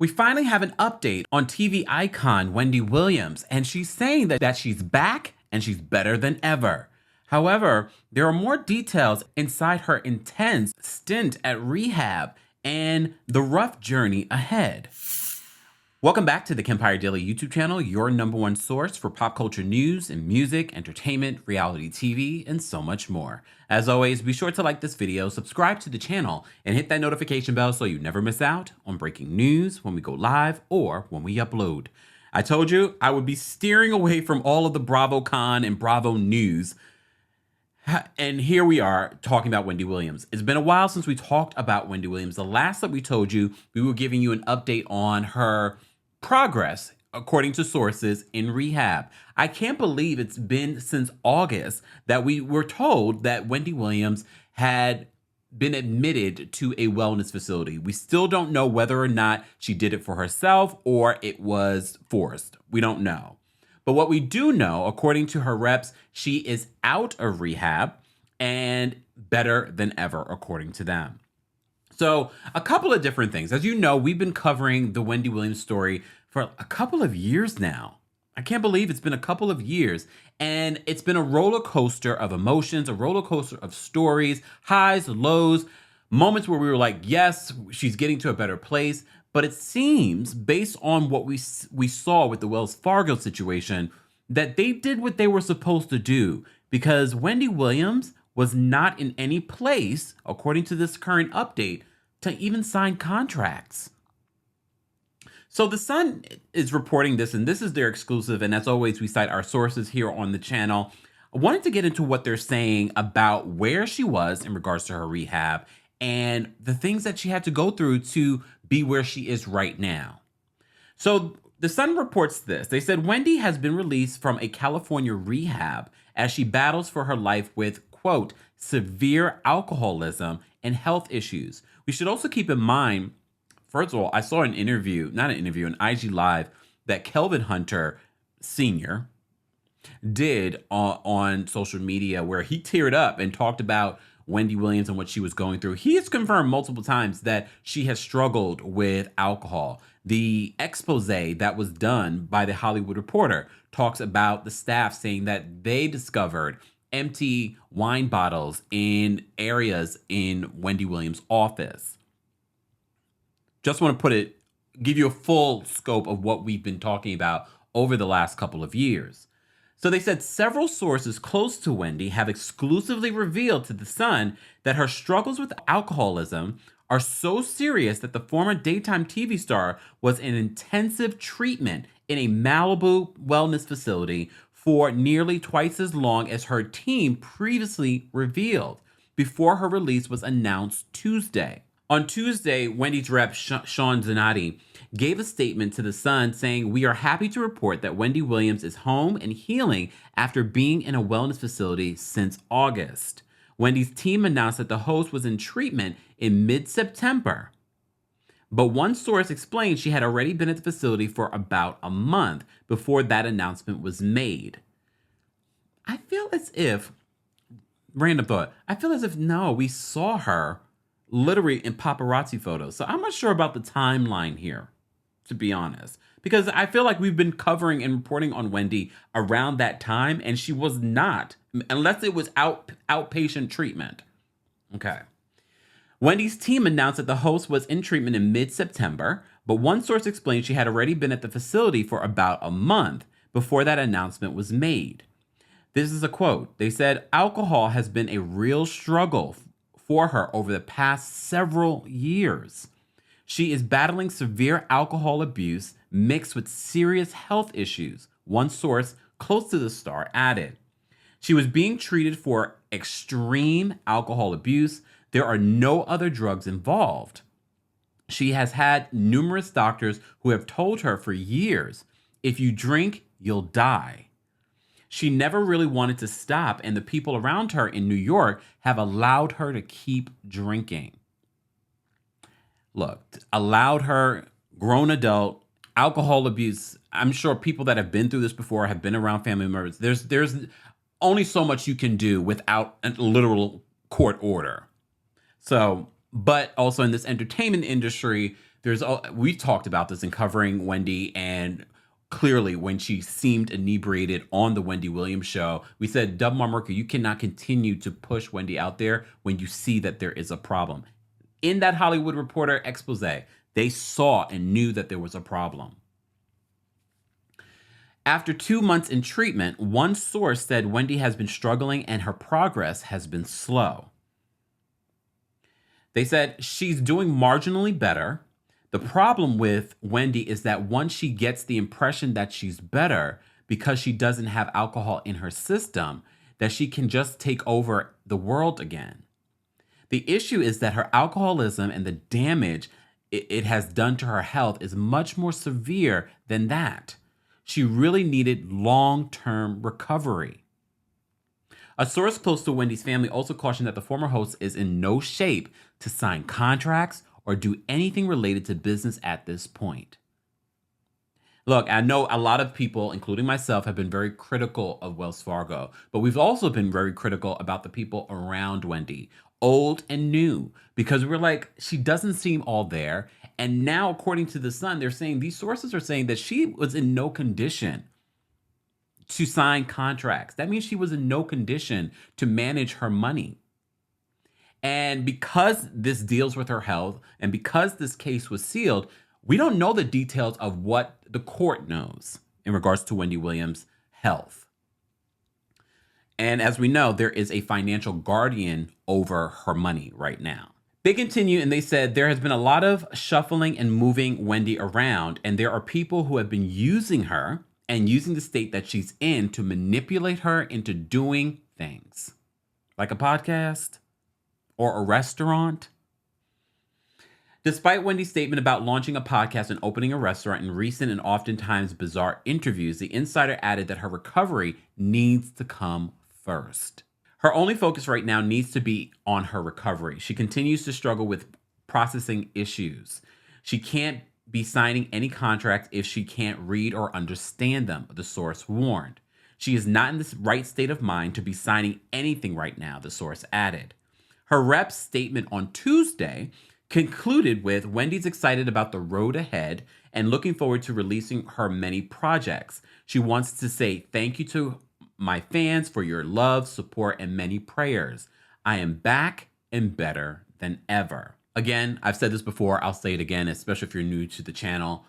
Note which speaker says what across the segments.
Speaker 1: We finally have an update on TV icon Wendy Williams, and she's saying that she's back and she's better than ever. However, there are more details inside her intense stint at rehab and the rough journey ahead. Welcome back to the Kempire Daily YouTube channel, your number one source for pop culture news and music, entertainment, reality TV, and so much more. As always, be sure to like this video, subscribe to the channel, and hit that notification bell so you never miss out on breaking news when we go live or when we upload. I told you I would be steering away from all of the BravoCon and Bravo news. And here we are talking about Wendy Williams. It's been a while since we talked about Wendy Williams. The last that we told you, we were giving you an update on her progress, according to sources, in rehab. I can't believe it's been since August that we were told that Wendy Williams had been admitted to a wellness facility. We still don't know whether or not she did it for herself or it was forced. We don't know. But what we do know, according to her reps, she is out of rehab and better than ever, according to them. So a couple of different things. As you know, we've been covering the Wendy Williams story for a couple of years now. I can't believe it's been a couple of years. And it's been a roller coaster of emotions, a roller coaster of stories, highs, lows, moments where we were like, yes, she's getting to a better place. But it seems, based on what we saw with the Wells Fargo situation, that they did what they were supposed to do, because Wendy Williams was not in any place, according to this current update, to even sign contracts. So The Sun is reporting this, and this is their exclusive. And as always, we cite our sources here on the channel. I wanted to get into what they're saying about where she was in regards to her rehab and the things that she had to go through to be where she is right now. So The Sun reports this. They said Wendy has been released from a California rehab as she battles for her life with, quote, severe alcoholism and health issues. We should also keep in mind, first of all, I saw an IG Live that Kelvin Hunter Sr. did on social media where he teared up and talked about Wendy Williams and what she was going through. He has confirmed multiple times that she has struggled with alcohol. The expose that was done by The Hollywood Reporter talks about the staff saying that they discovered empty wine bottles in areas in Wendy Williams' office. Just want to give you a full scope of what we've been talking about over the last couple of years. So they said several sources close to Wendy have exclusively revealed to The Sun that her struggles with alcoholism are so serious that the former daytime TV star was in intensive treatment in a Malibu wellness facility for nearly twice as long as her team previously revealed before her release was announced Tuesday. On Tuesday, Wendy's rep, Sean Zanotti, gave a statement to The Sun saying, "We are happy to report that Wendy Williams is home and healing after being in a wellness facility since August." Wendy's team announced that the host was in treatment in mid-September. But one source explained she had already been at the facility for about a month before that announcement was made. I feel as if, random thought, no, we saw her literally in paparazzi photos. So I'm not sure about the timeline here, to be honest, because I feel like we've been covering and reporting on Wendy around that time, and she was not, unless it was outpatient treatment. Okay. Wendy's team announced that the host was in treatment in mid-September, but one source explained she had already been at the facility for about a month before that announcement was made. This is a quote. They said, "Alcohol has been a real struggle for her over the past several years. She is battling severe alcohol abuse mixed with serious health issues," one source close to the star added. She was being treated for extreme alcohol abuse. There are no other drugs involved. She has had numerous doctors who have told her for years, if you drink, you'll die. She never really wanted to stop, and the people around her in New York have allowed her to keep drinking. Look, allowed her, grown adult, alcohol abuse. I'm sure people that have been through this before have been around family members. There's only so much you can do without a literal court order. So, but also in this entertainment industry, We talked about this in covering Wendy, and clearly when she seemed inebriated on the Wendy Williams Show, we said, Dub Mercury, you cannot continue to push Wendy out there when you see that there is a problem. In that Hollywood Reporter expose, they saw and knew that there was a problem. After 2 months in treatment, one source said Wendy has been struggling and her progress has been slow. They said she's doing marginally better. The problem with Wendy is that once she gets the impression that she's better because she doesn't have alcohol in her system, that she can just take over the world again. The issue is that her alcoholism and the damage it has done to her health is much more severe than that. She really needed long-term recovery. A source close to Wendy's family also cautioned that the former host is in no shape to sign contracts or do anything related to business at this point. Look, I know a lot of people, including myself, have been very critical of Wells Fargo, but we've also been very critical about the people around Wendy, old and new, because we're like, she doesn't seem all there. And now, according to The Sun, these sources are saying that she was in no condition to sign contracts. That means she was in no condition to manage her money. And because this deals with her health and because this case was sealed, we don't know the details of what the court knows in regards to Wendy Williams' health. And as we know, there is a financial guardian over her money right now. They continue and they said there has been a lot of shuffling and moving Wendy around, and there are people who have been using her and using the state that she's in to manipulate her into doing things like a podcast or a restaurant. Despite Wendy's statement about launching a podcast and opening a restaurant in recent and oftentimes bizarre interviews, the insider added that her recovery needs to come first. Her only focus right now needs to be on her recovery. She continues to struggle with processing issues. She can't be signing any contracts if she can't read or understand them, the source warned. She is not in the right state of mind to be signing anything right now, the source added. Her rep's statement on Tuesday concluded with Wendy's excited about the road ahead and looking forward to releasing her many projects. She wants to say thank you to my fans for your love, support, and many prayers. I am back and better than ever. Again, I've said this before, I'll say it again, especially if you're new to the channel.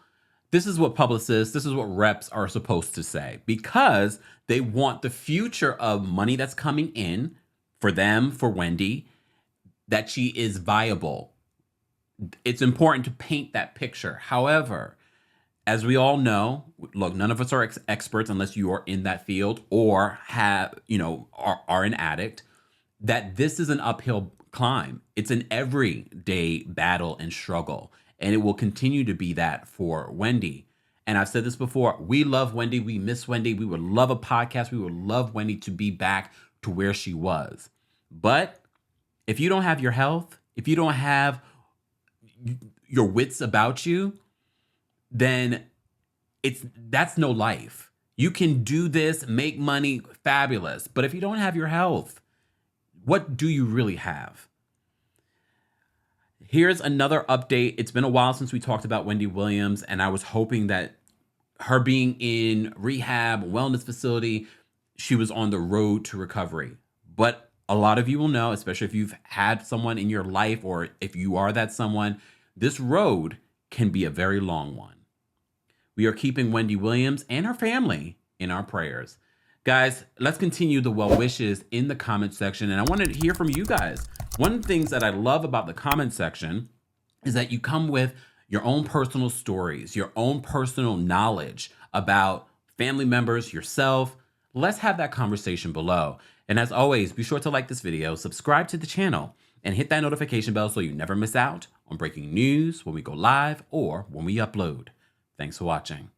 Speaker 1: This is what publicists, this is what reps are supposed to say, because they want the future of money that's coming in for them, for Wendy, that she is viable. It's important to paint that picture. However, as we all know, look, none of us are experts unless you are in that field or have, are an addict, that this is an uphill climb. It's an everyday battle and struggle, and it will continue to be that for Wendy. And I've said this before, we love Wendy, we miss Wendy, we would love a podcast, we would love Wendy to be back to where she was. But if you don't have your health, if you don't have your wits about you, then that's no life. You can do this, make money, fabulous. But if you don't have your health, what do you really have? Here's another update. It's been a while since we talked about Wendy Williams, and I was hoping that her being in rehab, wellness facility, she was on the road to recovery. But a lot of you will know, especially if you've had someone in your life or if you are that someone, this road can be a very long one. We are keeping Wendy Williams and her family in our prayers. Guys, let's continue the well wishes in the comment section. And I wanted to hear from you guys. One of the things that I love about the comment section is that you come with your own personal stories, your own personal knowledge about family members, yourself. Let's have that conversation below. And as always, be sure to like this video, subscribe to the channel, and hit that notification bell so you never miss out on breaking news when we go live or when we upload. Thanks for watching.